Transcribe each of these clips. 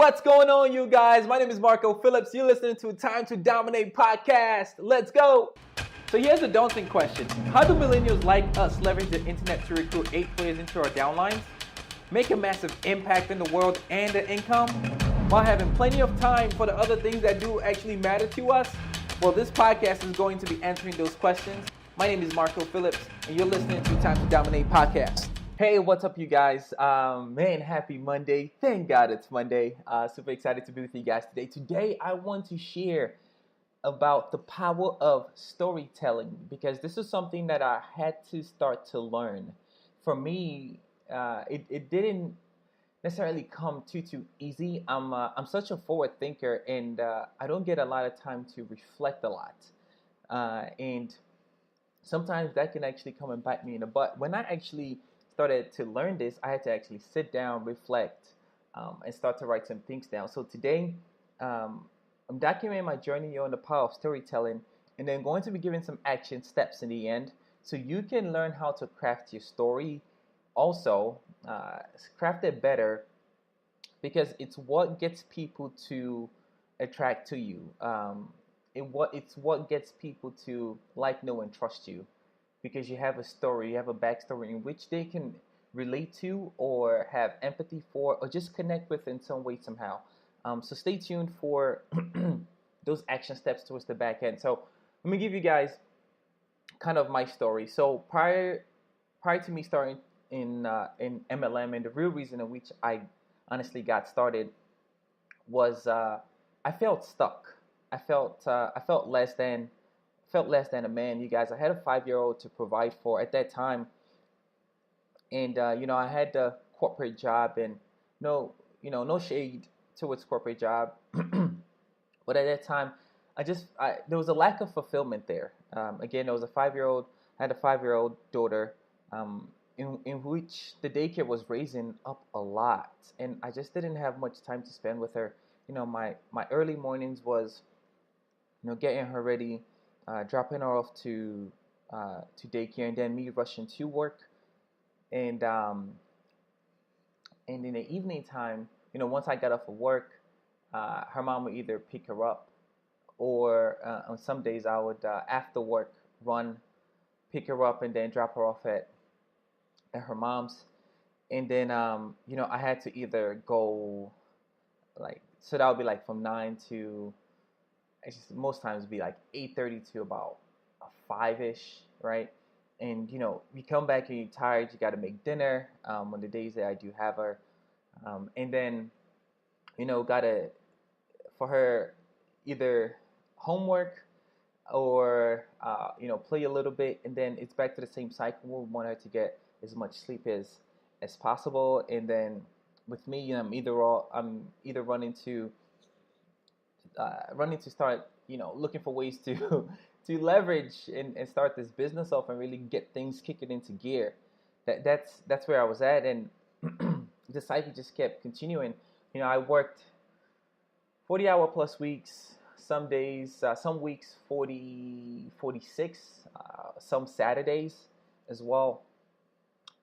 What's going on, you guys? My name is Marco Phillips. You're listening to Time to Dominate podcast. Let's go. So here's a daunting question. How do millennials like us leverage the internet to recruit 8 players into our downlines, make a massive impact in the world and the income, while having plenty of time for the other things that do actually matter to us? Well, this podcast is going to be answering those questions. My name is Marco Phillips, and you're listening to Time to Dominate podcast. Hey, what's up, you guys? Man, happy Monday. Thank God it's Monday. Super excited to be with you guys today. Today, I want to share about the power of storytelling, because this is something that I had to start to learn. For me, it didn't necessarily come too easy. I'm such a forward thinker, and I don't get a lot of time to reflect a lot. And sometimes that can actually come and bite me in the butt. When I actually started to learn this, I had to actually sit down, reflect, and start to write some things down. So today, I'm documenting my journey on the power of storytelling, and then going to be giving some action steps in the end, so you can learn how to craft your story. Also, craft it better, because it's what gets people to attract to you. It's what gets people to like, know, and trust you, because you have a story, you have a backstory in which they can relate to, or have empathy for, or just connect with in some way, somehow. So stay tuned for those action steps towards the back end. So let me give you guys kind of my story. So prior to me starting in MLM, and the real reason in which I honestly got started was I felt stuck. I felt less than a man, you guys. I had a 5-year-old to provide for at that time, and I had the corporate job, and no shade towards corporate job, but at that time, there was a lack of fulfillment there. Again, there was I had a 5-year-old daughter, in which the daycare was raising up a lot, and I just didn't have much time to spend with her. My early mornings was, getting her ready, dropping her off to daycare, and then me rushing to work, and in the evening time, once I got off of work, her mom would either pick her up, or on some days I would, after work, run, pick her up, and then drop her off at her mom's, and then I had to either go, so that would be from 9 to, most times it'd be 8:30 to about 5-ish, right? And you come back and you're tired, you got to make dinner on the days that I do have her, and then gotta, for her, either homework, or play a little bit, and then it's back to the same cycle. We want her to get as much sleep as possible, and then with me, I'm either running to start, looking for ways to to leverage and start this business off, and really get things kicking into gear. That's where I was at, and the cycle just kept continuing. I worked 40-hour plus weeks, some days, some weeks 40, 46, some Saturdays as well.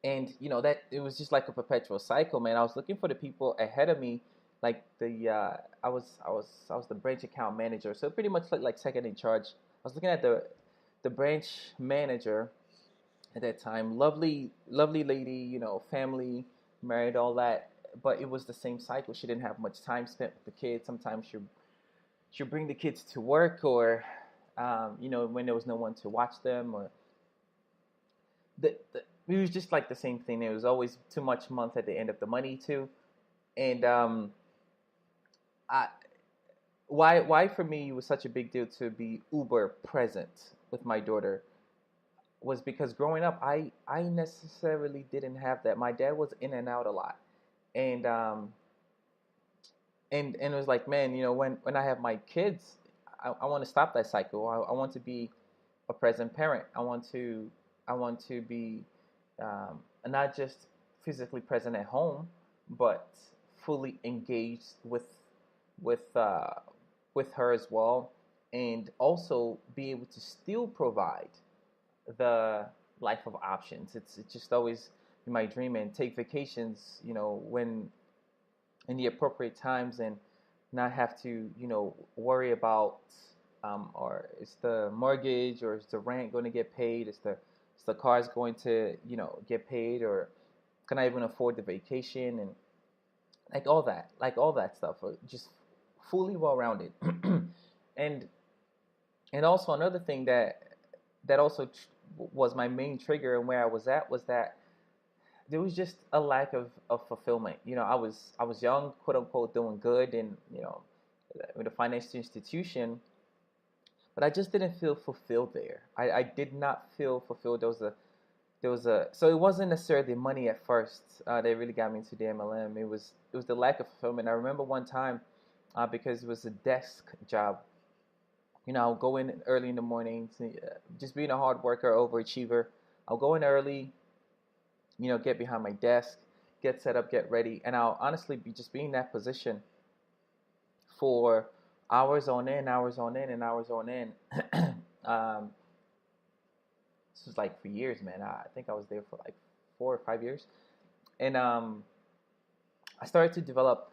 And that it was just like a perpetual cycle, man. I was looking for the people ahead of me, like I was the branch account manager, so pretty much like second in charge. I was looking at the branch manager at that time, lovely lady, family, married, all that, but it was the same cycle. She didn't have much time spent with the kids. Sometimes she'd bring the kids to work, or when there was no one to watch them, or it was just like the same thing. There was always too much month at the end of the money too, and why for me it was such a big deal to be uber present with my daughter was because growing up, I necessarily didn't have that. My dad was in and out a lot, and it was like, man, when I have my kids, I want to stop that cycle. I want to be a present parent. I want to be not just physically present at home, but fully engaged with her as well, and also be able to still provide the life of options. It's just always my dream, and take vacations, when in the appropriate times and not have to, worry about, or is the mortgage or is the rent going to get paid? Is the cars going to, get paid, or can I even afford the vacation, and like all that stuff, just fully well rounded. and and also another thing that also was my main trigger and where I was at was that there was just a lack of fulfillment. I was young, quote unquote, doing good in with a financial institution, but I just didn't feel fulfilled there. I did not feel fulfilled. There was a so it wasn't necessarily the money at first that really got me into the MLM. It was the lack of fulfillment. I remember one time, because it was a desk job. I'll go in early in the morning, just being a hard worker, overachiever. I'll go in early, get behind my desk, get set up, get ready, and I'll honestly be in that position for hours on end, hours on end, and hours on end. um, this was like for years, man. I think I was there for like 4 or 5 years, and I started to develop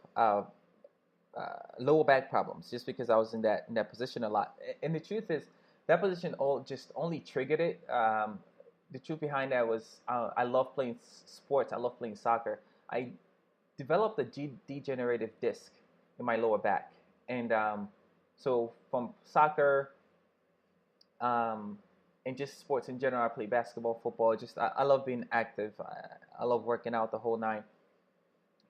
lower back problems just because I was in that position a lot. And the truth is, that position just only triggered it. The truth behind that was I love playing sports. I love playing soccer. I developed a degenerative disc in my lower back, and so from soccer, um, and just sports in general, I play basketball, football. Just I love being active. I love working out the whole nine.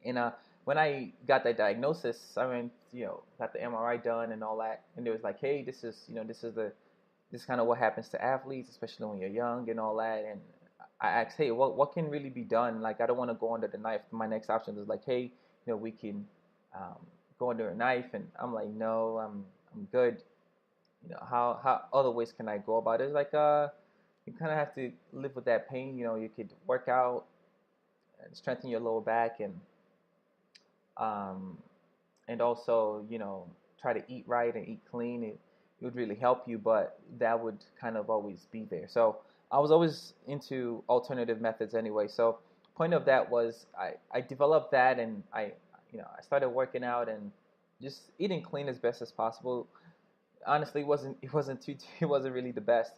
And when I got that diagnosis, I went, got the MRI done and all that, and it was like, hey, this is kind of what happens to athletes, especially when you're young and all that. And I asked, hey, what can really be done? Like, I don't want to go under the knife. My next option was like, hey, we can um, go under a knife, and I'm like, no, I'm good. How other ways can I go about it? It's like, you kind of have to live with that pain. You could work out and strengthen your lower back, um, and also, try to eat right and eat clean. It would really help you, but that would kind of always be there. So I was always into alternative methods anyway. So point of that was I developed that, and I started working out and just eating clean as best as possible. Honestly, it wasn't really the best.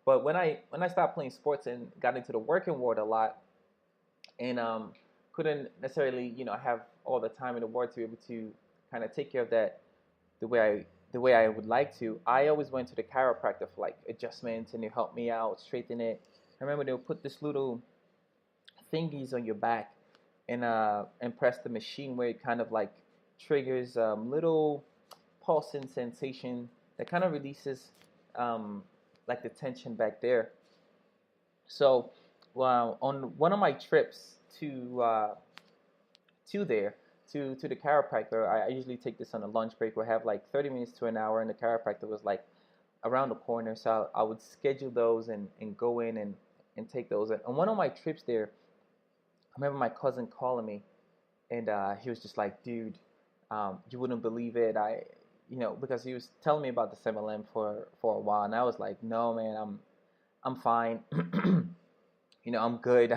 But when I stopped playing sports and got into the working world a lot, and couldn't necessarily have all the time in the world to be able to kind of take care of that the way I would like to. I always went to the chiropractor for like adjustments, and they helped me out, straighten it. I remember they'll put this little thingies on your back, and press the machine where it kind of like triggers little pulsing sensation that kind of releases like the tension back there. So, well, on one of my trips to there to the chiropractor, I usually take this on a lunch break where I have like 30 minutes to an hour, and the chiropractor was like around the corner. So I would schedule those and go in and take those. And on one of my trips there, I remember my cousin calling me, and he was just like, dude, you wouldn't believe it. Because he was telling me about the 7-Eleven for a while, and I was like, no, man, I'm fine. I'm good.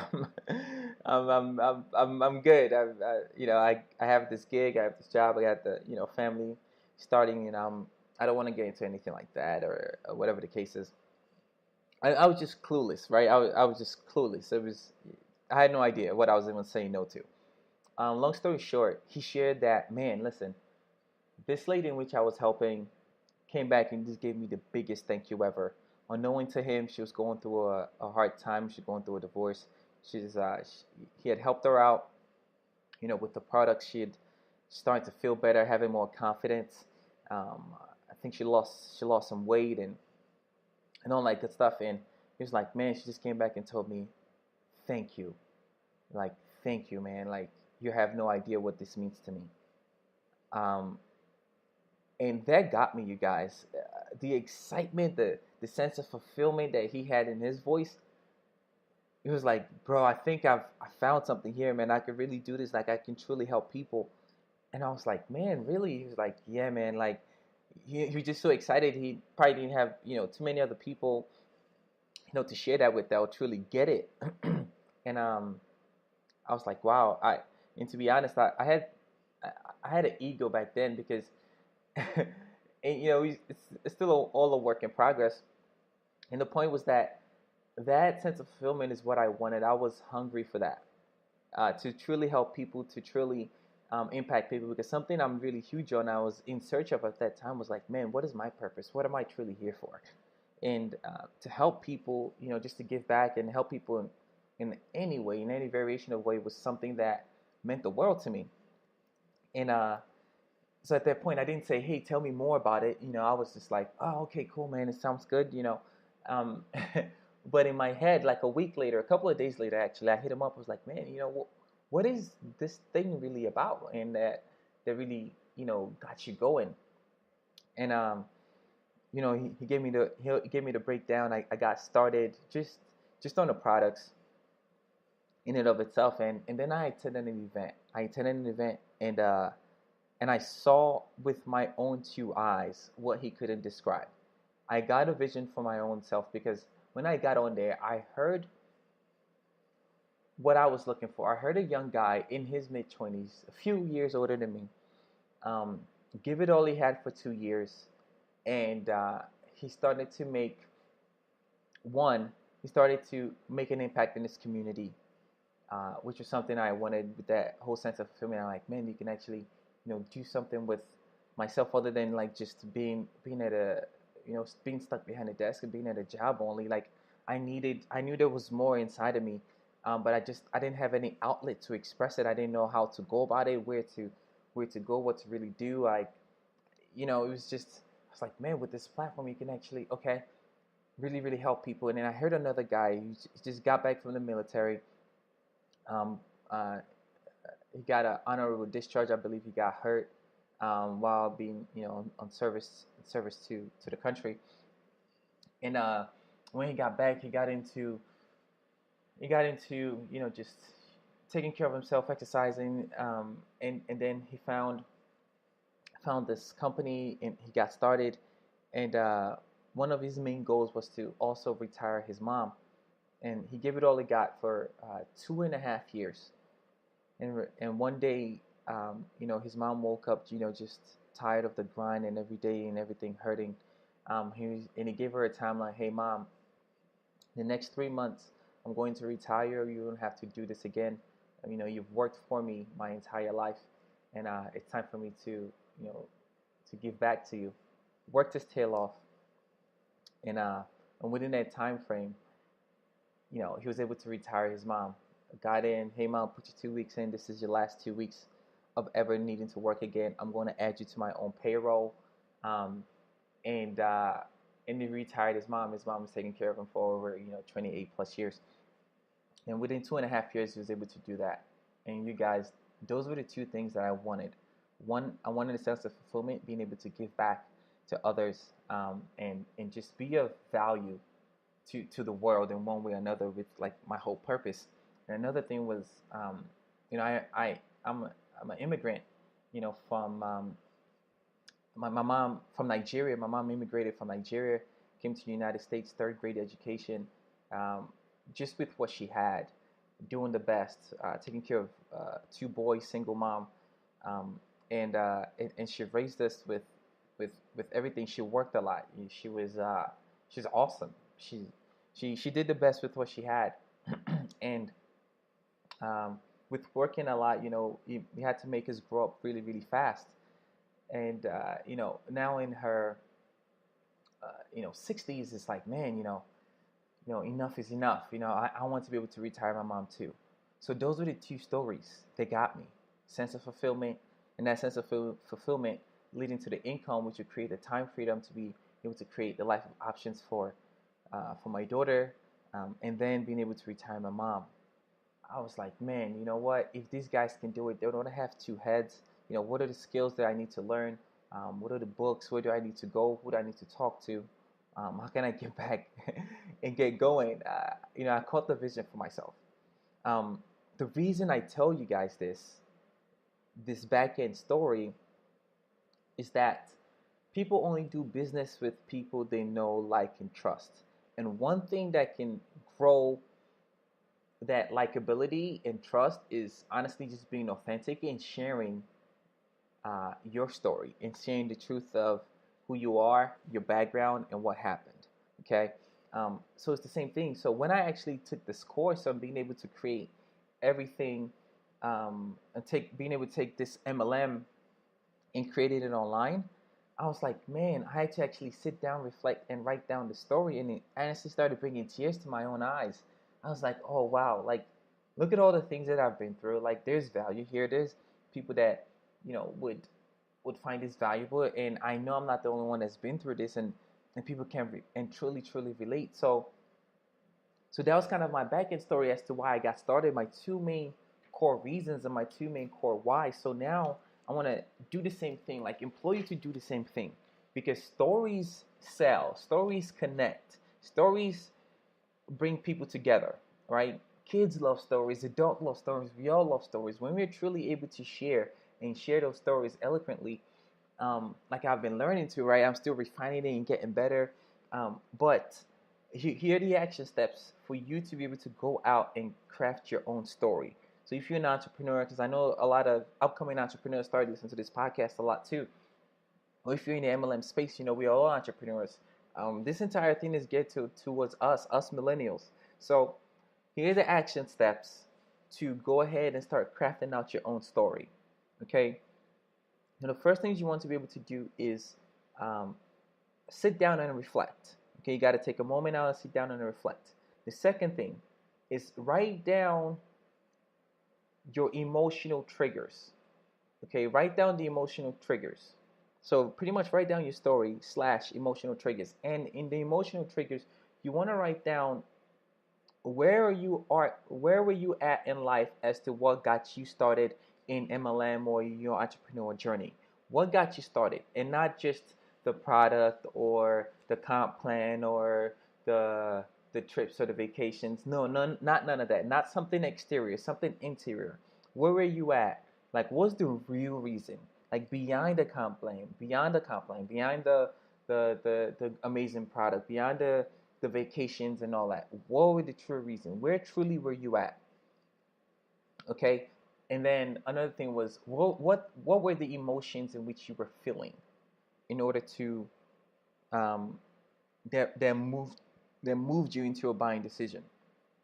I'm good. I have this gig. I have this job. I got the family starting, and I don't want to get into anything like that, or whatever the case is. I was just clueless, right? I was just clueless. I had no idea what I was even saying no to. Long story short, he shared that, man, listen, this lady in which I was helping came back and just gave me the biggest thank you ever. Unknowing to him, she was going through a hard time. She was going through a divorce. He had helped her out, with the products. She had started to feel better, having more confidence. I think she lost some weight and all that good stuff. And he was like, man, she just came back and told me, thank you. Like, thank you, man. Like, you have no idea what this means to me. And that got me, you guys. The excitement, the sense of fulfillment that he had in his voice. It was like, bro, I think I found something here, man. I could really do this. Like, I can truly help people. And I was like, man, really? He was like, yeah, man. Like, he was just so excited. He probably didn't have, too many other people, to share that with that would truly get it. And I was like, wow. And to be honest, I I had an ego back then because, and, it's still all a work in progress. And the point was that sense of fulfillment is what I wanted. I was hungry for that, to truly help people, to truly impact people. Because something I'm really huge on, I was in search of at that time, was like, man, what is my purpose? What am I truly here for? And to help people, just to give back and help people in any way, in any variation of way, was something that meant the world to me. And so at that point, I didn't say, hey, tell me more about it. I was just like, oh, okay, cool, man, it sounds good. Um, but in my head, like a week later, a couple of days later, actually, I hit him up. I was like, man, what is this thing really about? And that really, got you going. And he gave me the breakdown. I got started just on the products in and of itself, and then I attended an event. And I saw with my own two eyes what he couldn't describe. I got a vision for my own self, because when I got on there, I heard what I was looking for. I heard a young guy in his mid 20s, a few years older than me, um, give it all he had for 2 years, and he started to make one. He started to make an impact in his community, which was something I wanted, with that whole sense of fulfillment. I'm like, man, you can actually, do something with myself other than like just being at a, being stuck behind a desk and being at a job only. Like I knew there was more inside of me, but I didn't have any outlet to express it. I didn't know how to go about it, where to go, what to really do. Like, it was just, I was like, man, with this platform, you can actually, okay, really, really help people. And then I heard another guy who just got back from the military. Um, uh, he got an honorable discharge. I believe he got hurt while being, on service to the country. And when he got back, just taking care of himself, exercising, and then he found this company, and he got started. And one of his main goals was to also retire his mom, and he gave it all he got for 2.5 years. And one day, his mom woke up, just tired of the grind and every day and everything hurting. He gave her a timeline. Hey, mom, the next 3 months, I'm going to retire. You don't have to do this again. You've worked for me my entire life, and it's time for me to, to give back to you. Worked his tail off, and within that time frame, he was able to retire his mom. Got in, hey mom, put your 2 weeks in. This is your last 2 weeks of ever needing to work again. I'm going to add you to my own payroll. Um, and he retired his mom. His mom was taking care of him for over 28 plus years. And within 2.5 years, he was able to do that. And you guys, those were the two things that I wanted. One, I wanted a sense of fulfillment, being able to give back to others, and just be of value to the world in one way or another, with like my whole purpose. And another thing was, I'm an immigrant, from my mom from Nigeria. My mom immigrated from Nigeria, came to the United States, third grade education, just with what she had, doing the best, taking care of two boys, single mom, and she raised us with everything. She worked a lot. She's awesome. She did the best with what she had, and with working a lot, you had to make us grow up really, really fast. And now in her 60s, it's like, man, enough is enough. I want to be able to retire my mom too. So those were the two stories that got me: sense of fulfillment, and that sense of fulfillment leading to the income, which would create the time freedom to be able to create the life of options for my daughter, and then being able to retire my mom. I was like, man, you know what? If these guys can do it, they don't have two heads. What are the skills that I need to learn? What are the books? Where do I need to go? Who do I need to talk to? How can I get back and get going? I caught the vision for myself. The reason I tell you guys this back end story, is that people only do business with people they know, like, and trust. And one thing that can grow that likability and trust is honestly just being authentic and sharing your story and sharing the truth of who you are, your background, and what happened. Okay, so it's the same thing. So when I actually took this course on being able to create everything, being able to take this MLM and created it online, I was like, man, I had to actually sit down, reflect, and write down the story, and it honestly started bringing tears to my own eyes. I was like, oh wow, like look at all the things that I've been through. Like there's value here. There's people that would find this valuable, and I know I'm not the only one that's been through this, and people can and truly relate. So that was kind of my back end story as to why I got started. My two main core reasons and my two main core whys. So now I want to do the same thing, like employ you to do the same thing, because stories sell, stories connect, stories bring people together, right? Kids love stories, adults love stories, we all love stories. When we're truly able to share those stories eloquently, like I've been learning to, right? I'm still refining it and getting better. But here are the action steps for you to be able to go out and craft your own story. So if you're an entrepreneur, because I know a lot of upcoming entrepreneurs start listening to this podcast a lot too. Or if you're in the MLM space, we are all entrepreneurs. This entire thing is geared towards us millennials. So here are the action steps to go ahead and start crafting out your own story. Okay. The first things you want to be able to do is sit down and reflect. Okay, you got to take a moment now and sit down and reflect. The second thing is write down your emotional triggers. Okay, write down the emotional triggers. So pretty much write down your story / emotional triggers. And in the emotional triggers, you want to write down where were you at in life as to what got you started in MLM or your entrepreneurial journey. What got you started, and not just the product or the comp plan or the trips or the vacations. No, none of that. Not something exterior, something interior. Where were you at? Like, what's the real reason? Like beyond the comp plan, beyond the amazing product, beyond the vacations and all that. What were the true reason? Where truly were you at? Okay. And then another thing was, what were the emotions in which you were feeling in order to that moved you into a buying decision,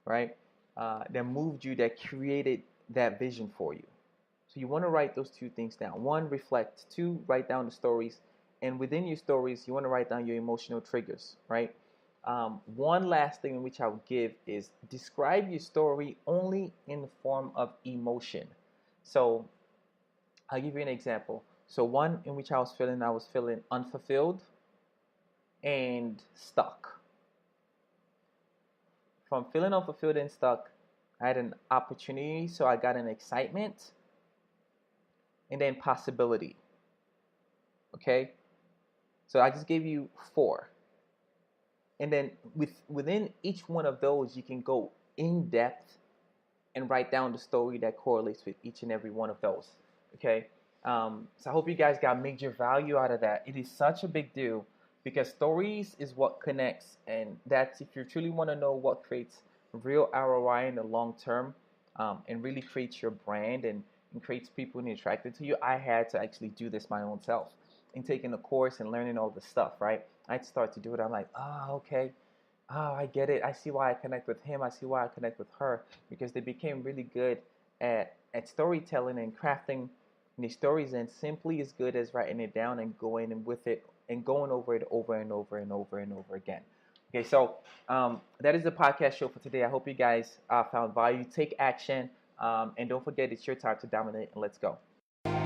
right? That created that vision for you. So you want to write those two things down. One, reflect. Two, write down the stories. And within your stories, you want to write down your emotional triggers, right? One last thing in which I would give is describe your story only in the form of emotion. So I'll give you an example. So one in which I was feeling unfulfilled and stuck. From feeling unfulfilled and stuck, I had an opportunity, so I got an excitement, and then possibility. Okay? So I just gave you 4. And then within each one of those, you can go in depth and write down the story that correlates with each and every one of those. Okay? So I hope you guys got major value out of that. It is such a big deal because stories is what connects. And that's, if you truly want to know what creates real ROI in the long term, and really creates your brand and creates people and attracted to you, I had to actually do this my own self. In taking a course and learning all this stuff, right? I'd start to do it. I'm like, okay. I get it. I see why I connect with him. I see why I connect with her, because they became really good at storytelling and crafting these stories, and simply as good as writing it down and going and with it and going over it over and over and over and over again. Okay, so that is the podcast show for today. I hope you guys found value. Take action, and don't forget, it's your time to dominate, and let's go.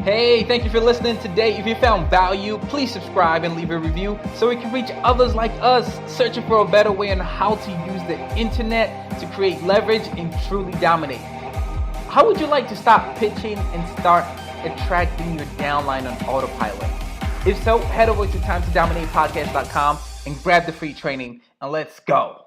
Hey, thank you for listening today. If you found value, please subscribe and leave a review so we can reach others like us searching for a better way on how to use the internet to create leverage and truly dominate. How would you like to stop pitching and start attracting your downline on autopilot? If so, head over to timetodominatepodcast.com and grab the free training, and let's go.